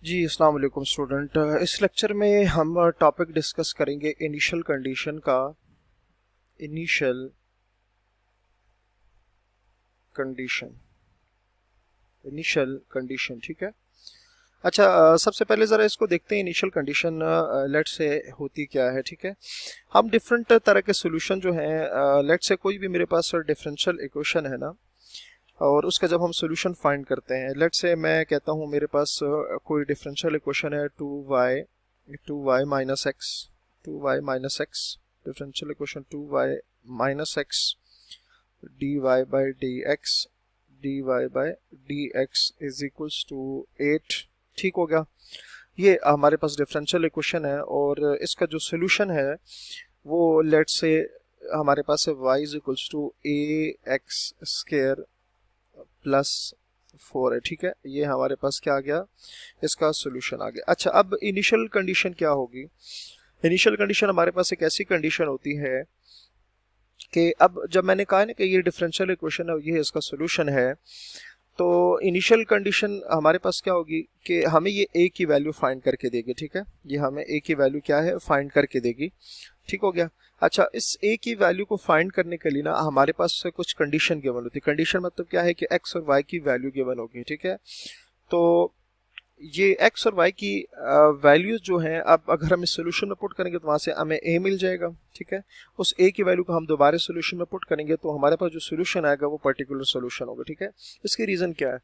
जी अस्सलाम वालेकुम स्टूडेंट। इस लेक्चर में हम टॉपिक डिस्कस करेंगे इनिशियल कंडीशन का। इनिशियल कंडीशन, इनिशियल कंडीशन, ठीक है। अच्छा, सबसे पहले ज़रा इसको देखते हैं इनिशियल कंडीशन लेट से होती क्या है, ठीक है। हम डिफरेंट तरह के सोल्यूशन जो हैं, लेट से कोई भी मेरे पास डिफरेंशियल इक्वेशन है ना, और उसका जब हम सोल्यूशन फाइंड करते हैं, लेट से मैं कहता हूँ मेरे पास कोई डिफरेंशियल इक्वेशन है 2y minus x differential equation 2y-x dy/dx is equals to 8। ठीक हो गया। ये हमारे पास डिफरेंशियल इक्वेशन है और इसका जो सोल्यूशन है वो लेट से हमारे पास है y is equals to ax² plus 4 है, ठीक है। ये हमारे पास क्या आ गया, इसका सोल्यूशन आ गया। अच्छा, अब इनिशियल कंडीशन क्या होगी। इनिशियल कंडीशन हमारे पास एक ऐसी कंडीशन होती है कि अब जब मैंने कहा ना कि ये डिफरेंशियल इक्वेशन है, ये इसका सोल्यूशन है, तो इनिशियल कंडीशन हमारे पास क्या होगी कि हमें ये a की वैल्यू फाइंड करके देगी, ठीक है। ये हमें a की वैल्यू क्या है, फाइंड करके देगी। ठीक हो गया। अच्छा, इस a की वैल्यू को फाइंड करने के लिए ना हमारे पास कुछ कंडीशन गिवन होती है। कंडीशन मतलब क्या है कि x और y की वैल्यू गिवन होगी, ठीक है। तो ये x और y की वैल्यूज जो हैं, अब अगर हम इस सोल्यूशन में पुट करेंगे तो वहाँ से हमें a मिल जाएगा, ठीक है। उस a की वैल्यू को हम दोबारा सोल्यूशन में पुट करेंगे तो हमारे पास जो सोल्यूशन आएगा वो पर्टिकुलर सोल्यूशन होगा, ठीक है। इसकी रीज़न क्या है,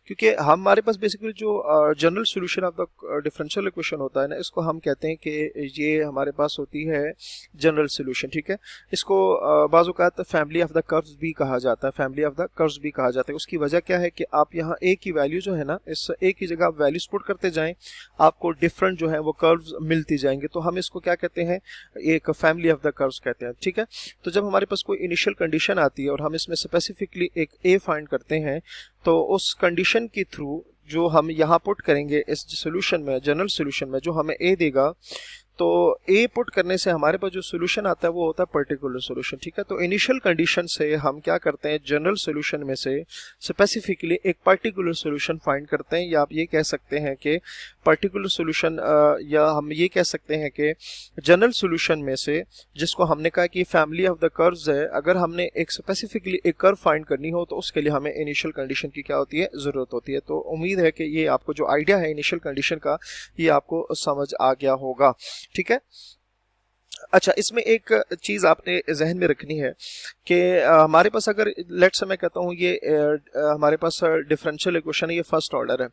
क्योंकि हमारे पास बेसिकली जो general solution of the differential equation होता है ना, इसको हम कहते हैं कि ये हमारे पास होती है जनरल सोल्यूशन, ठीक है। इसको बाज़ औक़ात फैमिली ऑफ द कर्व्स भी कहा जाता है, फैमिली ऑफ द कर्व्स भी कहा जाता है। उसकी वजह क्या है कि आप यहाँ a की वैल्यू जो है ना, इस a की जगह आप वैल्यूज पुट करते जाएं, आपको डिफरेंट जो है वो कर्व्स मिलती जाएंगे। तो हम इसको क्या कहते हैं, एक फैमिली ऑफ द कर्व्स कहते हैं, ठीक है। तो जब हमारे पास कोई इनिशियल कंडीशन आती है और हम इसमें स्पेसिफिकली एक a फाइंड करते हैं, तो उस कंडीशन के थ्रू जो हम यहाँ पुट करेंगे इस सोल्यूशन में, जनरल सोल्यूशन में, जो हमें a देगा, तो ए पुट करने से हमारे पास जो सोल्यूशन आता है वो होता है पर्टिकुलर सोल्यूशन, ठीक है। तो इनिशियल कंडीशन से हम क्या करते हैं, जनरल सोल्यूशन में से स्पेसिफिकली एक पर्टिकुलर सोल्यूशन फाइंड करते हैं, या आप ये कह सकते हैं कि पर्टिकुलर सोल्यूशन, या हम ये कह सकते हैं कि जनरल सोल्यूशन में से, जिसको हमने कहा कि फैमिली ऑफ द कर्व्स है, अगर हमने एक स्पेसिफिकली एक कर्व फाइंड करनी हो तो उसके लिए हमें इनिशियल कंडीशन की क्या होती है, ज़रूरत होती है। तो उम्मीद है कि ये आपको जो आइडिया है इनिशियल कंडीशन का, ये आपको समझ आ गया होगा, ठीक है। अच्छा, इसमें एक चीज़ आपने जहन में रखनी है कि हमारे पास अगर लेट्स से मैं कहता हूँ ये हमारे पास डिफरेंशियल इक्वेशन है, ये फर्स्ट ऑर्डर है,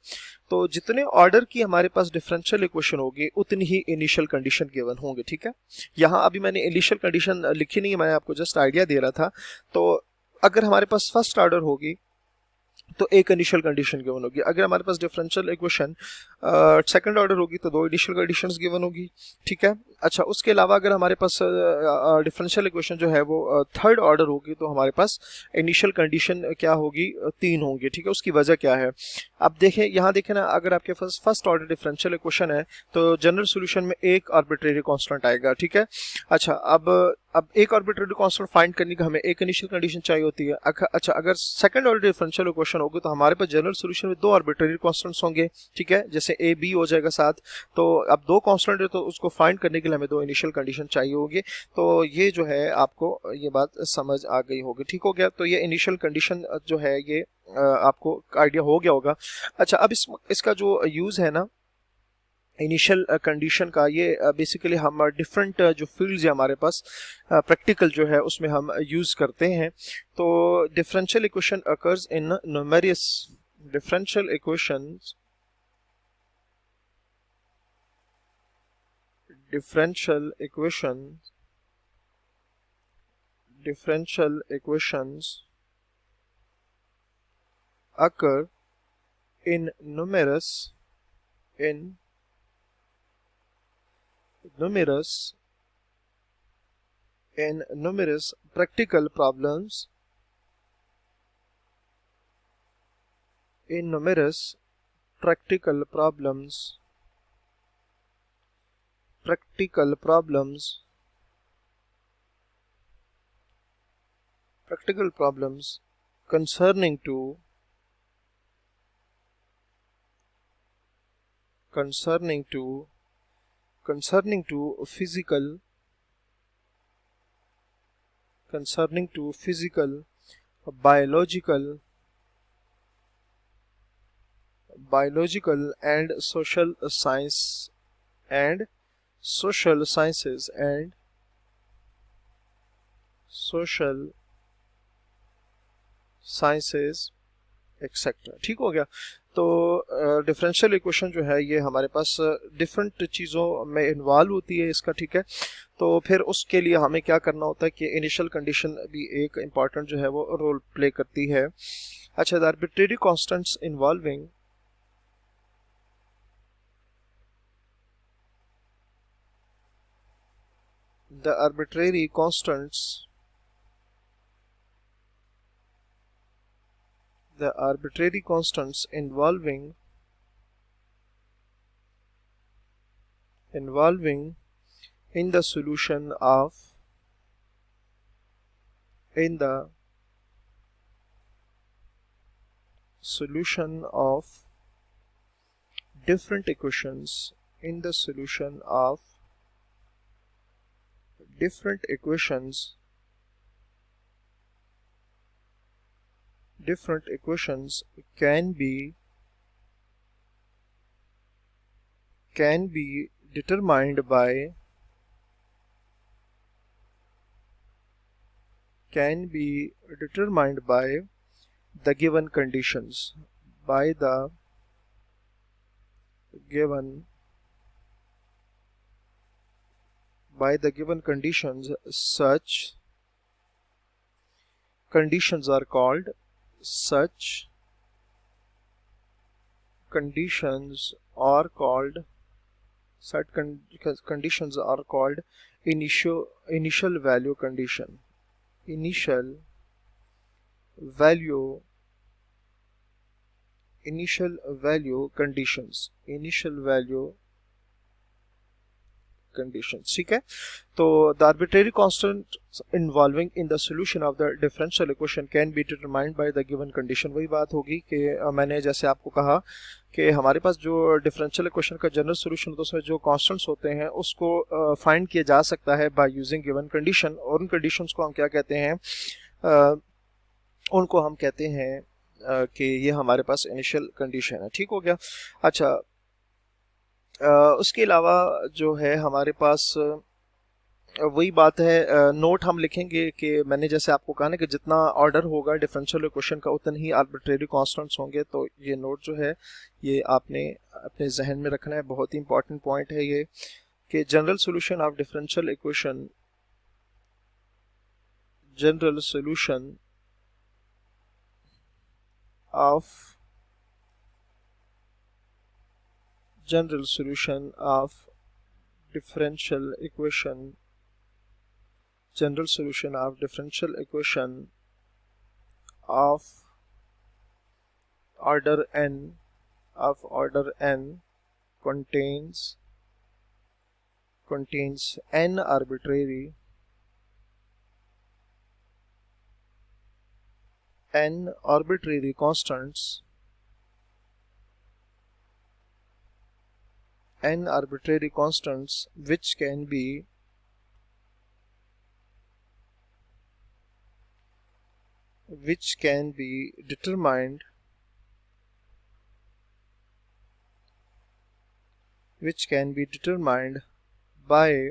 तो जितने ऑर्डर की हमारे पास डिफरेंशियल इक्वेशन होगी उतनी ही इनिशियल कंडीशन गिवन होंगे, ठीक है। यहाँ अभी मैंने इनिशियल कंडीशन लिखी नहीं है, मैं आपको जस्ट आइडिया दे रहा था। तो अगर हमारे पास फर्स्ट ऑर्डर होगी तो एक इनिशियल कंडीशन गिवन होगी। अगर हमारे पास डिफरेंशियल इक्वेशन सेकंड ऑर्डर होगी तो दो इनिशियल कंडीशंस गिवन होगी, ठीक है। अच्छा, उसके अलावा अगर हमारे पास डिफरेंशियल इक्वेशन जो है वो थर्ड ऑर्डर होगी तो हमारे पास इनिशियल कंडीशन क्या होगी, तीन होंगी, ठीक है। उसकी वजह क्या है, अब देखें, यहाँ देखें ना, अगर आपके पास फर्स्ट ऑर्डर डिफरेंशियल इक्वेशन है तो जनरल सोल्यूशन में एक आर्बिट्रेरी कांस्टेंट आएगा, ठीक है। अच्छा, अब एक आर्बिट्रेरी कांस्टेंट फाइंड करने का हमें एक इनिशियल कंडीशन चाहिए होती है। अच्छा, अगर सेकंड ऑर्डर डिफरेंशियल इक्वेशन होगी तो हमारे पास जनरल सॉल्यूशन में दो आर्बिट्रेरी कांस्टेंट्स होंगे, ठीक है, जैसे ए बी हो जाएगा साथ। तो अब दो कांस्टेंट है तो उसको फाइंड करने के लिए हमें दो इनिशियल कंडीशन चाहिए होगी। तो ये जो है आपको ये बात समझ आ गई होगी, ठीक हो गया। तो ये इनिशियल कंडीशन जो है ये आपको आइडिया हो गया होगा। अच्छा, अब इसका जो यूज़ है ना इनिशियल कंडीशन का, ये बेसिकली हम डिफरेंट जो फील्ड्स है हमारे पास प्रैक्टिकल जो है उसमें हम यूज़ करते हैं। तो differential equation occurs in numerous differential equations differential equations differential equations occur in numerous in numerous practical problems in numerous practical problems practical problems practical problems concerning to concerning to physical biological and social sciences and social sciences etcetera. ठीक हो गया। तो differential equation जो है ये हमारे पास different चीज़ों में इन्वॉल्व होती है इसका। ठीक है, तो फिर उसके लिए हमें क्या करना होता है कि इनिशियल कंडीशन भी एक इम्पॉर्टेंट जो है वो रोल प्ले करती है। अच्छा, the arbitrary constants involving the arbitrary constants involving in the solution of different equations can be determined by the given conditions, such conditions are called initial value condition conditions। ठीक है, तो the arbitrary constant involving in the solution of the differential equation can be determined by the given condition. वही बात होगी कि मैंने जैसे आपको कहा कि हमारे पास जो डिफरेंशियल इक्वेशन का जनरल सोल्यूशन होता है उसमें जो कांस्टेंट्स होते हैं उसको फाइंड किया जा सकता है बाय यूजिंग गिवन कंडीशन, और उन कंडीशंस को हम क्या कहते हैं, उनको हम कहते हैं कि ये हमारे पास इनिशियल कंडीशन है। ठीक हो गया। अच्छा, उसके अलावा जो है हमारे पास वही बात है, नोट हम लिखेंगे कि मैंने जैसे आपको कहा ना कि जितना ऑर्डर होगा डिफरेंशियल इक्वेशन का उतने ही आर्बिट्रेरी कांस्टेंट्स होंगे। तो ये नोट जो है ये आपने अपने जहन में रखना है, बहुत ही इंपॉर्टेंट पॉइंट है ये कि general solution of differential equation general solution of differential equation of order n contains n arbitrary constants which can be determined by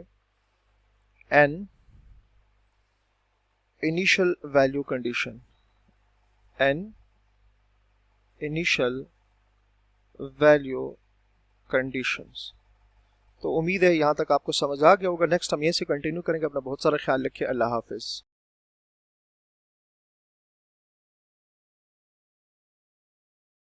an initial value condition conditions. तो उम्मीद है यहाँ तक आपको समझ आ गया होगा। नेक्स्ट हम यहीं से कंटिन्यू करेंगे। अपना बहुत सारा ख्याल रखिए। अल्लाह हाफिज़।